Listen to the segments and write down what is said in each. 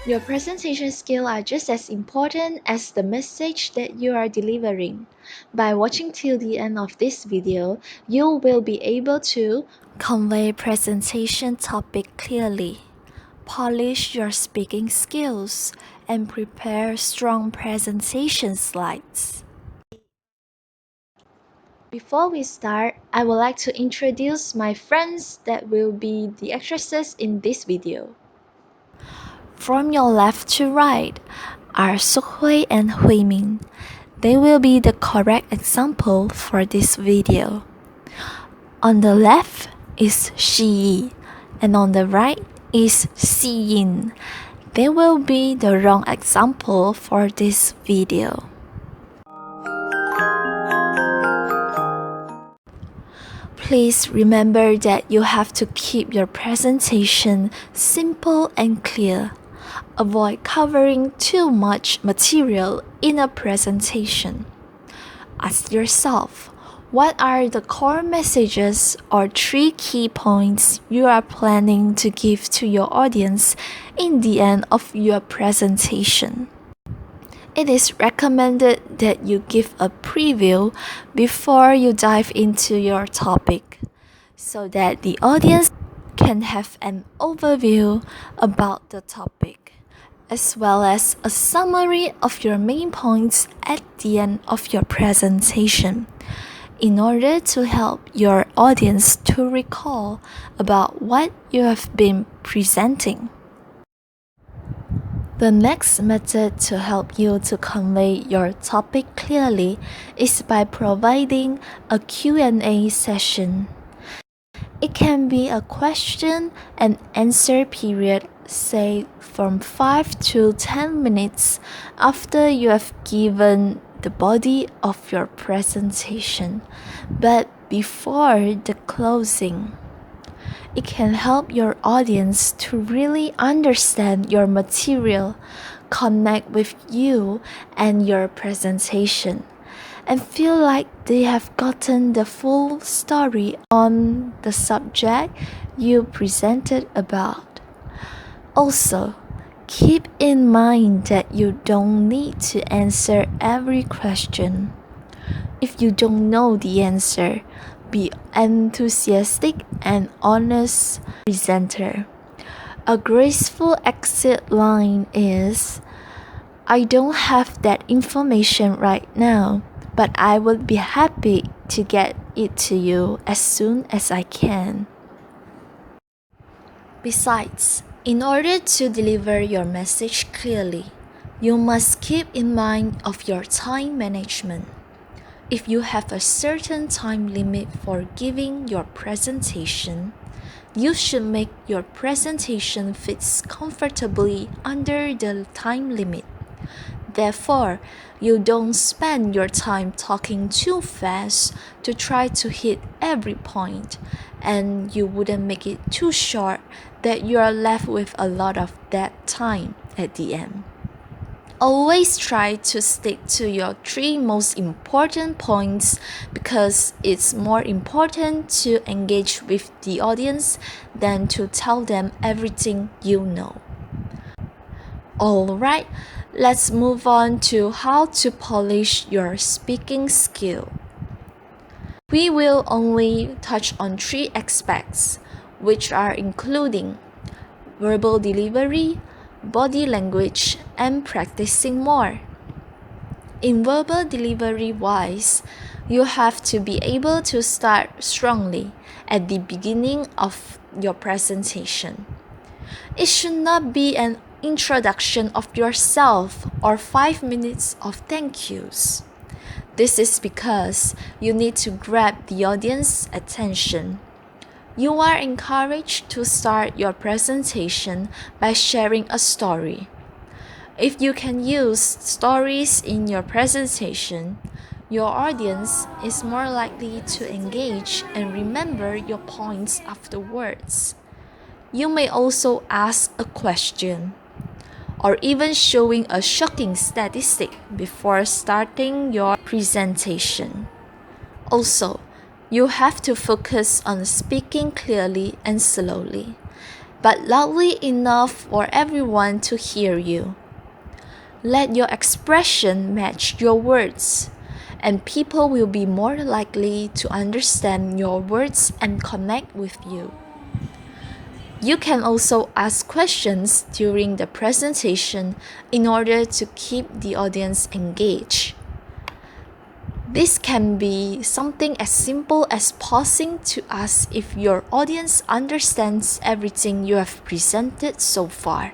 Your presentation skills are just as important as the message that you are delivering. By watching till the end of this video, you will be able to convey presentation topic clearly, polish your speaking skills, and prepare strong presentation slides. Before we start, I would like to introduce my friends that will be the actresses in this video. From your left to right are Sukhui and Huimin. They will be the correct example for this video. On the left is Shi Yi, and on the right is Xi Yin. They will be the wrong example for this video. Please remember that you have to keep your presentation simple and clear. Avoid covering too much material in a presentation. Ask yourself, what are the core messages or 3 key points you are planning to give to your audience in the end of your presentation? It is recommended that you give a preview before you dive into your topic, so that the audience can have an overview about the topic, as well as a summary of your main points at the end of your presentation, in order to help your audience to recall about what you have been presenting. The next method to help you to convey your topic clearly is by providing a Q&A session. It can be a question and answer period, say from 5 to 10 minutes after you have given the body of your presentation, but before the closing. It can help your audience to really understand your material, connect with you and your presentation, and feel like they have gotten the full story on the subject you presented about. Also, keep in mind that you don't need to answer every question. If you don't know the answer, be enthusiastic and honest presenter. A graceful exit line is, I don't have that information right now, but I would be happy to get it to you as soon as I can. Besides, in order to deliver your message clearly, you must keep in mind of your time management. If you have a certain time limit for giving your presentation, you should make your presentation fit comfortably under the time limit. Therefore, you don't spend your time talking too fast to try to hit every point, and you wouldn't make it too short that you are left with a lot of dead time at the end. Always try to stick to your 3 most important points, because it's more important to engage with the audience than to tell them everything you know. Alright, let's move on to how to polish your speaking skill. We will only touch on 3 aspects, which are including verbal delivery, body language, and practicing more. In verbal delivery wise, you have to be able to start strongly at the beginning of your presentation. It should not be an introduction of yourself or 5 minutes of thank yous. This is because you need to grab the audience's attention. You are encouraged to start your presentation by sharing a story. If you can use stories in your presentation, your audience is more likely to engage and remember your points afterwards. You may also ask a question, or even showing a shocking statistic before starting your presentation. Also, you have to focus on speaking clearly and slowly. but loudly enough for everyone to hear you. Let your expression match your words, and people will be more likely to understand your words and connect with you. You can also ask questions during the presentation in order to keep the audience engaged. This can be something as simple as pausing to ask if your audience understands everything you have presented so far.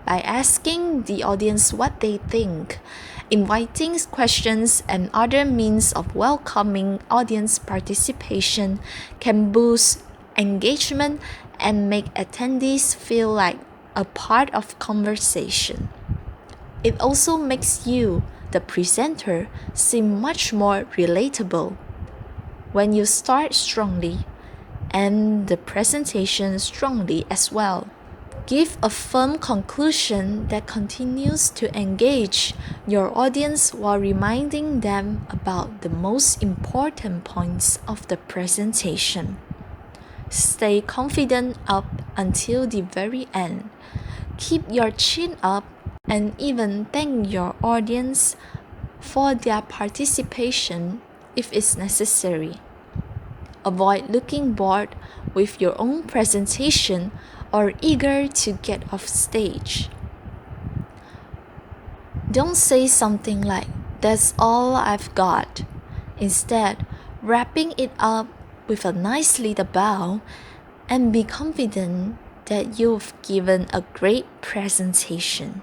By asking the audience what they think, inviting questions and other means of welcoming audience participation can boost engagement and make attendees feel like a part of conversation. It also makes you, the presenter, seem much more relatable. When you start strongly, and the presentation strongly as well. Give a firm conclusion that continues to engage your audience while reminding them about the most important points of the presentation. Stay confident up until the very end. Keep your chin up and even thank your audience for their participation if it's necessary. Avoid looking bored with your own presentation or eager to get off stage. Don't say something like, "That's all I've got." Instead, wrapping it up with a nice little bow and be confident that you've given a great presentation.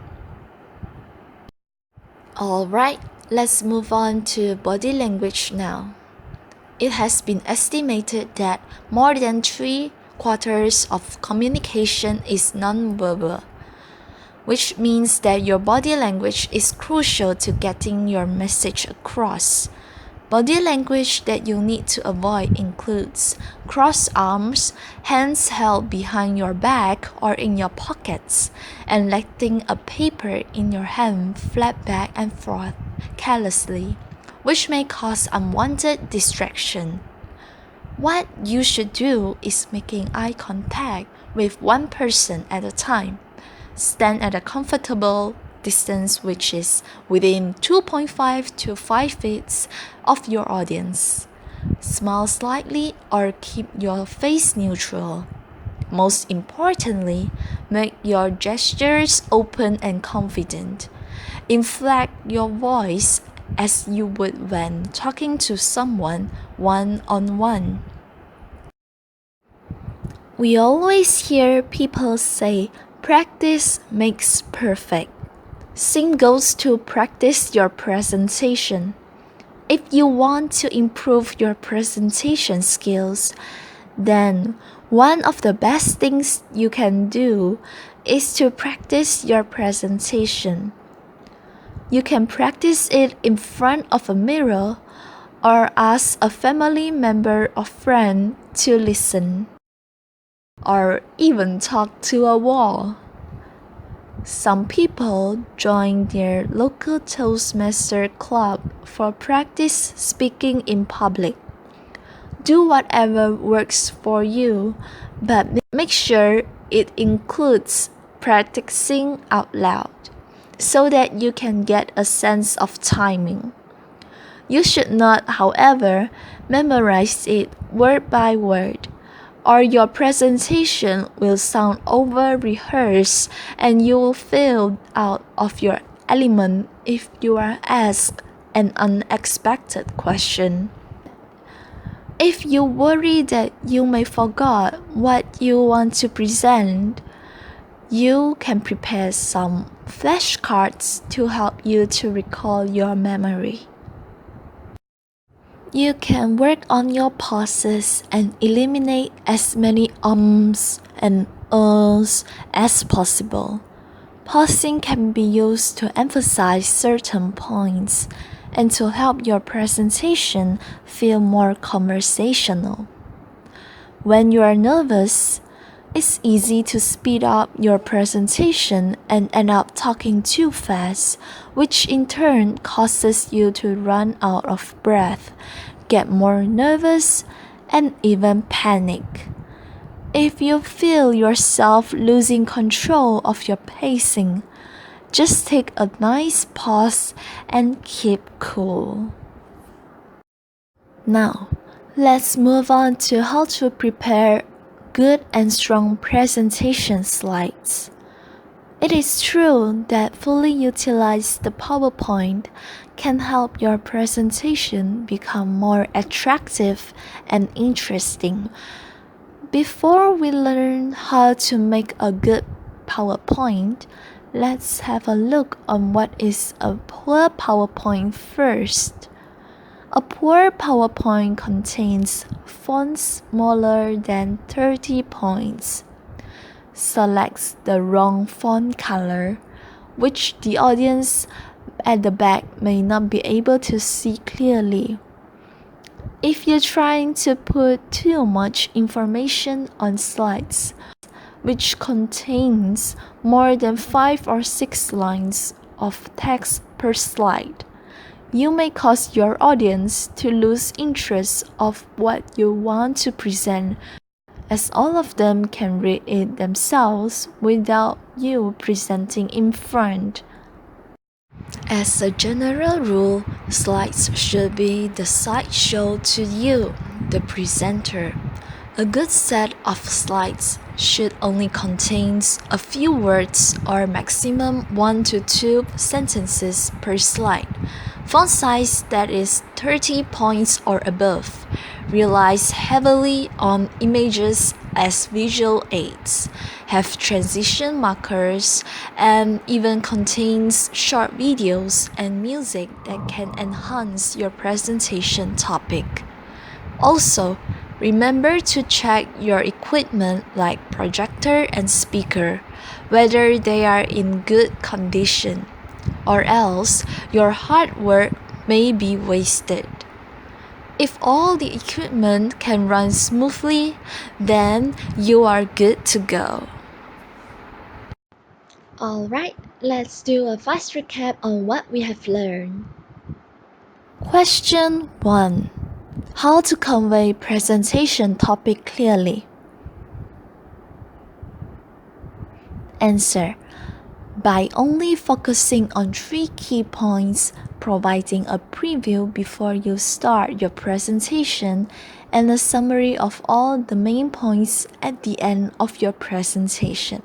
Alright, let's move on to body language now. It has been estimated that more than 3/4 of communication is nonverbal, which means that your body language is crucial to getting your message across. Body language that you need to avoid includes crossed arms, hands held behind your back or in your pockets, and letting a paper in your hand flap back and forth carelessly, which may cause unwanted distraction. What you should do is making eye contact with one person at a time. Stand at a comfortable distance, which is within 2.5 to 5 feet of your audience. Smile slightly or keep your face neutral. Most importantly, make your gestures open and confident. Inflect your voice as you would when talking to someone one-on-one. We always hear people say, "Practice makes perfect." Same goes to practice your presentation. If you want to improve your presentation skills, then one of the best things you can do is to practice your presentation. You can practice it in front of a mirror or ask a family member or friend to listen, or even talk to a wall. Some people join their local Toastmaster club for practice speaking in public. Do whatever works for you, but make sure it includes practicing out loud so that you can get a sense of timing. You should not, however, memorize it word by word, or your presentation will sound over-rehearsed and you will feel out of your element if you are asked an unexpected question. If you worry that you may forget what you want to present, you can prepare some flashcards to help you to recall your memory. You can work on your pauses and eliminate as many ums and uhs as possible. Pausing can be used to emphasize certain points and to help your presentation feel more conversational. When you are nervous, it's easy to speed up your presentation and end up talking too fast, which in turn causes you to run out of breath, get more nervous, and even panic. If you feel yourself losing control of your pacing, just take a nice pause and keep cool. Now, let's move on to how to prepare good and strong presentation slides. It is true that fully utilize the PowerPoint can help your presentation become more attractive and interesting. Before we learn how to make a good PowerPoint, let's have a look on what is a poor PowerPoint first. A poor PowerPoint contains fonts smaller than 30 points, selects the wrong font color, which the audience at the back may not be able to see clearly. If you're trying to put too much information on slides, which contains more than 5 or 6 lines of text per slide, you may cause your audience to lose interest of what you want to present, as all of them can read it themselves without you presenting in front. As a general rule, slides should be the sideshow to you, the presenter. A good set of slides should only contain a few words or maximum 1 to 2 sentences per slide. Font size that is 30 points or above relies heavily on images as visual aids, have transition markers, and even contains short videos and music that can enhance your presentation topic. Also, remember to check your equipment like projector and speaker, whether they are in good condition, or else your hard work may be wasted. If all the equipment can run smoothly, then you are good to go. Alright, let's do a fast recap on what we have learned. Question 1. How to convey presentation topic clearly? Answer. By only focusing on 3 key points, providing a preview before you start your presentation, and a summary of all the main points at the end of your presentation.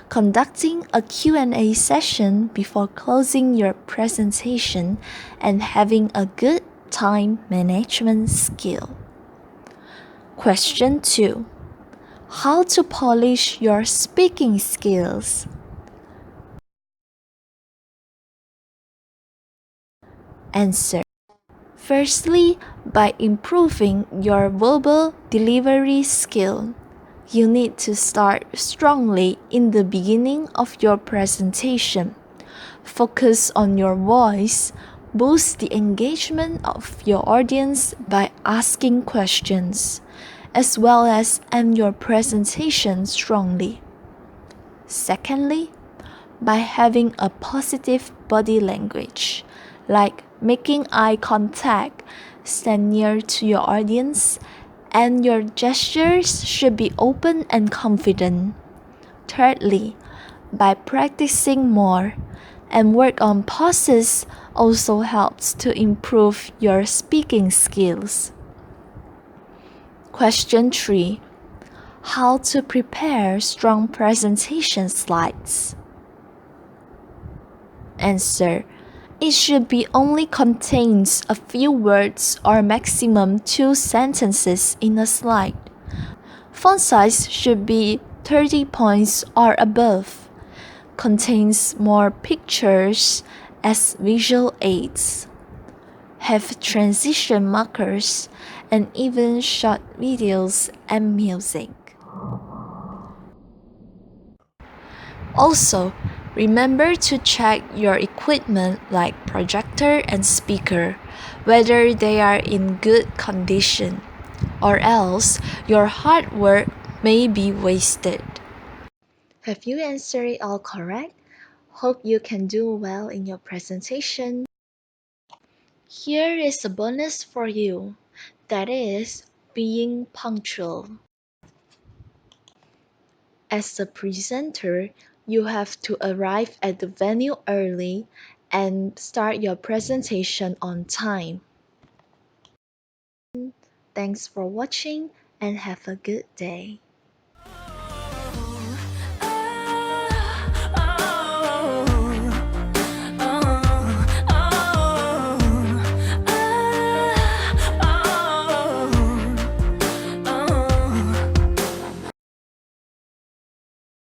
Conducting a Q&A session before closing your presentation, and having a good time management skill. Question 2. How to polish your speaking skills? Answer. Firstly, by improving your verbal delivery skill. You need to start strongly in the beginning of your presentation. Focus on your voice. Boost the engagement of your audience by asking questions, as well as end your presentation strongly. Secondly, by having a positive body language, like making eye contact, stand near to your audience, and your gestures should be open and confident. Thirdly, by practicing more and work on pauses also helps to improve your speaking skills. Question 3. How to prepare strong presentation slides? Answer. It should be only contains a few words or maximum 2 sentences in a slide. Font size should be 30 points or above. Contains more pictures as visual aids. Have transition markers and even short videos and music. Also, remember to check your equipment like projector and speaker, whether they are in good condition, or else your hard work may be wasted. Have you answered it all correct? Hope you can do well in your presentation. Here is a bonus for you, that is, being punctual. As a presenter, you have to arrive at the venue early and start your presentation on time. Thanks for watching and have a good day.